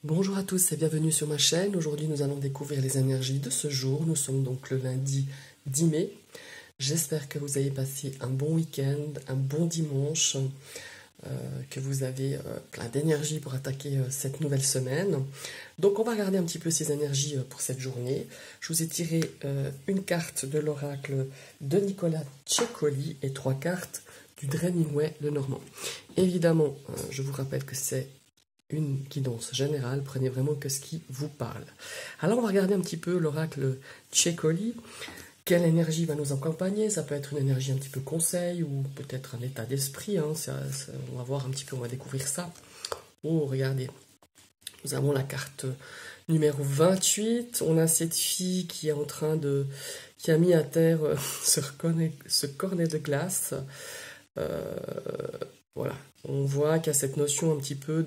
Bonjour à tous et bienvenue sur ma chaîne. Aujourd'hui, nous allons découvrir les énergies de ce jour. Nous sommes donc le lundi 10 mai. J'espère que vous avez passé un bon week-end, un bon dimanche, que vous avez plein d'énergie pour attaquer cette nouvelle semaine. Donc, on va regarder un petit peu ces énergies pour cette journée. Je vous ai tiré une carte de l'oracle de Nicolas Ceccoli et 3 cartes du Hemingway le Normand. Évidemment, je vous rappelle que c'est une guidance générale, prenez vraiment que ce qui vous parle. Alors on va regarder un petit peu l'oracle Ceccoli. Quelle énergie va nous accompagner? Ça peut être une énergie un petit peu conseil ou peut-être un état d'esprit. On va voir un petit peu, on va découvrir ça. Oh, regardez, nous avons la carte numéro 28. On a cette fille qui est en train de... qui a mis à terre ce cornet de glace. Voilà, on voit qu'il y a cette notion un petit peu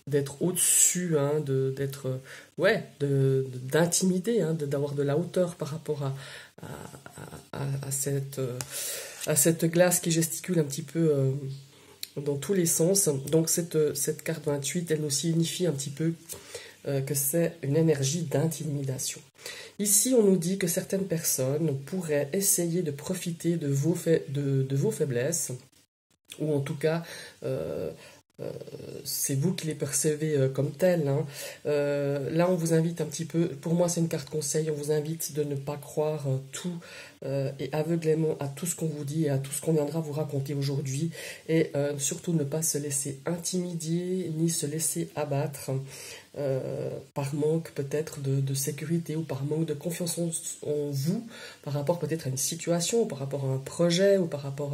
d'être au-dessus, hein, d'être, ouais, d'intimider, hein, d'avoir de la hauteur par rapport à cette glace qui gesticule un petit peu dans tous les sens. Donc cette carte 28, elle nous signifie un petit peu que c'est une énergie d'intimidation. Ici, on nous dit que certaines personnes pourraient essayer de profiter de vos faiblesses, ou en tout cas, c'est vous qui les percevez comme telles. Hein. Là, on vous invite un petit peu, pour moi c'est une carte conseil, on vous invite de ne pas croire tout et aveuglément à tout ce qu'on vous dit et à tout ce qu'on viendra vous raconter aujourd'hui, et surtout ne pas se laisser intimider ni se laisser abattre. Par manque peut-être de sécurité ou par manque de confiance en vous, par rapport peut-être à une situation, ou par rapport à un projet, ou par rapport,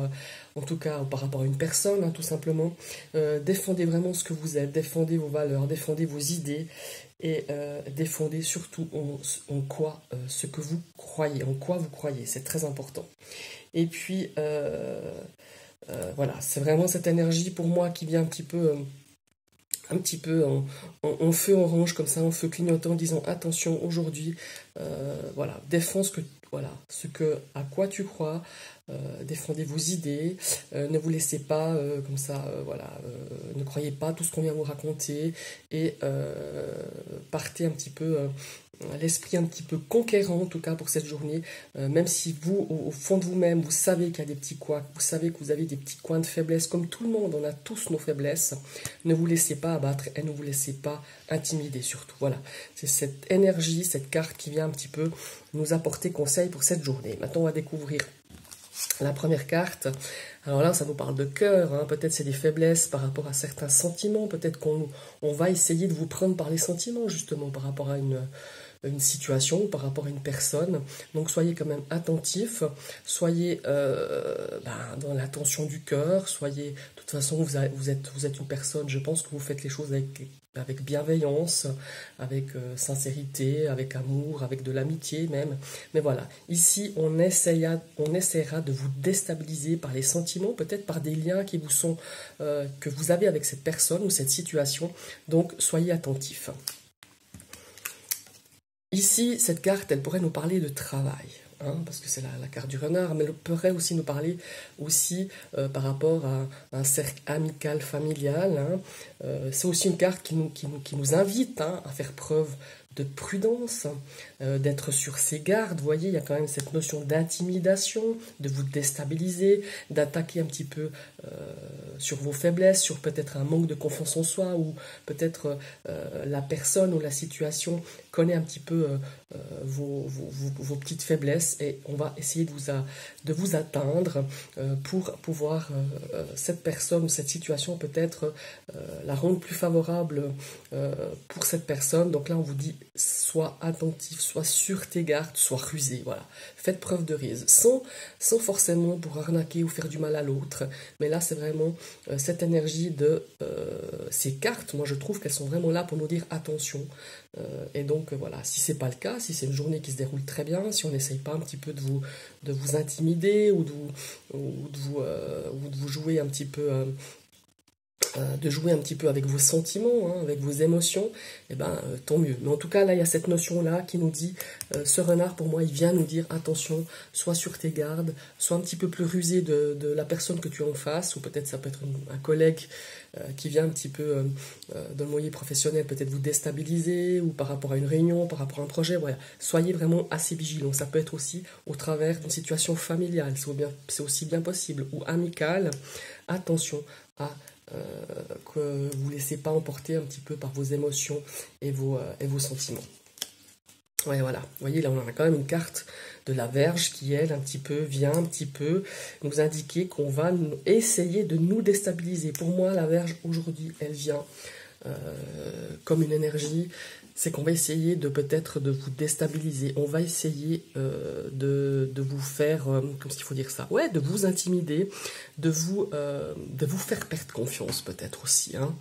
en tout cas, ou par rapport à une personne, hein, tout simplement. Défendez vraiment ce que vous êtes, défendez vos valeurs, défendez vos idées, et défendez surtout en quoi ce que vous croyez, en quoi vous croyez, c'est très important. Et puis, voilà, c'est vraiment cette énergie pour moi qui vient un petit peu en feu orange, comme ça, en feu clignotant, en disant attention aujourd'hui, voilà, défends à quoi tu crois, défendez vos idées, ne vous laissez pas comme ça, ne croyez pas tout ce qu'on vient vous raconter, et partez un petit peu l'esprit un petit peu conquérant, en tout cas pour cette journée, même si vous, au fond de vous-même, vous savez qu'il y a des petits coins, vous savez que vous avez des petits coins de faiblesse, comme tout le monde, on a tous nos faiblesses. Ne vous laissez pas abattre et ne vous laissez pas intimider surtout. Voilà, c'est cette énergie, cette carte qui vient un petit peu nous apporter conseil pour cette journée. Maintenant, on va découvrir la première carte. Alors là, ça nous parle de cœur, hein. Peut-être c'est des faiblesses par rapport à certains sentiments, peut-être qu'on va essayer de vous prendre par les sentiments, justement, par rapport à une situation, par rapport à une personne. Donc soyez quand même attentifs, soyez dans l'attention du cœur, soyez, de toute façon, vous êtes une personne, je pense que vous faites les choses avec bienveillance, avec sincérité, avec amour, avec de l'amitié même. Mais voilà, ici on essaiera de vous déstabiliser par les sentiments, peut-être par des liens qui vous sont, que vous avez avec cette personne ou cette situation. Donc soyez attentifs. Ici, cette carte, elle pourrait nous parler de travail, hein, parce que c'est la carte du renard, mais elle pourrait aussi nous parler aussi par rapport à un cercle amical, familial. Hein. C'est aussi une carte qui nous invite, hein, à faire preuve de prudence, d'être sur ses gardes. Vous voyez, il y a quand même cette notion d'intimidation, de vous déstabiliser, d'attaquer un petit peu sur vos faiblesses, sur peut-être un manque de confiance en soi, ou peut-être la personne ou la situation connaît un petit peu vos petites faiblesses, et on va essayer de vous atteindre pour pouvoir cette personne ou cette situation peut-être la rendre plus favorable pour cette personne. Donc là, on vous dit sois attentif, sois sur tes gardes, sois rusé. Voilà, faites preuve de ruse, sans forcément pour arnaquer ou faire du mal à l'autre. Mais là, c'est vraiment cette énergie de ces cartes. Moi, je trouve qu'elles sont vraiment là pour nous dire attention. Et donc voilà, si c'est pas le cas, si c'est une journée qui se déroule très bien, si on n'essaye pas un petit peu de vous intimider ou de vous jouer un petit peu de jouer un petit peu avec vos sentiments, hein, avec vos émotions, et ben tant mieux. Mais en tout cas, là, il y a cette notion-là qui nous dit, ce renard, pour moi, il vient nous dire, attention, sois sur tes gardes, sois un petit peu plus rusé de la personne que tu as en face, ou peut-être ça peut être un collègue qui vient un petit peu, dans le milieu professionnel, peut-être vous déstabiliser, ou par rapport à une réunion, par rapport à un projet, voilà. Soyez vraiment assez vigilants. Ça peut être aussi au travers d'une situation familiale, c'est aussi bien possible, ou amicale. Attention à que vous ne laissez pas emporter un petit peu par vos émotions et vos sentiments. Ouais, voilà. Vous voyez, là, on a quand même une carte de la Vierge qui, elle, un petit peu, vient un petit peu nous indiquer qu'on va essayer de nous déstabiliser. Pour moi, la Vierge, aujourd'hui, elle vient comme une énergie, c'est qu'on va essayer de peut-être de vous déstabiliser. On va essayer de vous faire, comment il faut dire ça, ouais, de vous intimider, de vous faire perdre confiance peut-être aussi, hein.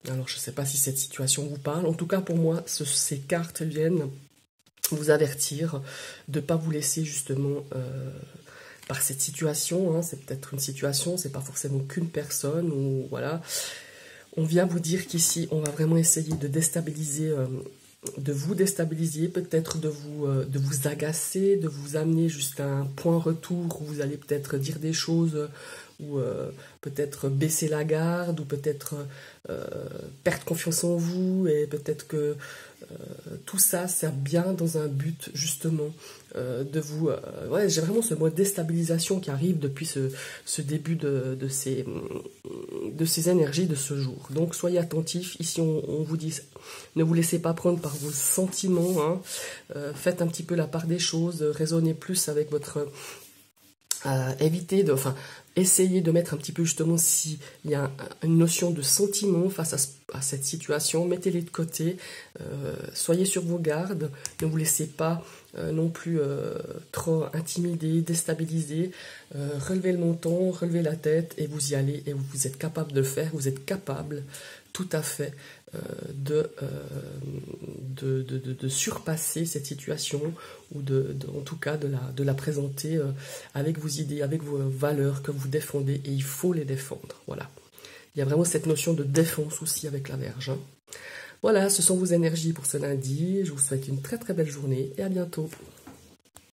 Alors, je ne sais pas si cette situation vous parle. En tout cas, pour moi, ces cartes viennent vous avertir de ne pas vous laisser justement par cette situation, hein. C'est peut-être une situation, c'est pas forcément qu'une personne, ou voilà. On vient vous dire qu'ici, on va vraiment essayer de déstabiliser, de vous déstabiliser, peut-être de vous agacer, de vous amener juste à un point retour où vous allez peut-être dire des choses, ou peut-être baisser la garde, ou peut-être perdre confiance en vous, et peut-être que tout ça sert bien dans un but justement de vous... ouais, j'ai vraiment ce mot déstabilisation qui arrive depuis ce début de ces énergies de ce jour. Donc soyez attentifs, ici on vous dit, ne vous laissez pas prendre par vos sentiments, hein. Faites un petit peu la part des choses, raisonnez plus avec votre... essayez de mettre un petit peu justement s'il y a une notion de sentiment face à cette situation, mettez-les de côté, soyez sur vos gardes, ne vous laissez pas non plus trop intimider, déstabiliser, relevez le menton, relevez la tête et vous y allez, et vous êtes capable de le faire, vous êtes capable tout à fait de surpasser cette situation, ou en tout cas de la présenter avec vos idées, avec vos valeurs que vous défendez, et il faut les défendre. Voilà. Il y a vraiment cette notion de défense aussi avec la Vierge, hein. Voilà, ce sont vos énergies pour ce lundi. Je vous souhaite une très très belle journée et à bientôt.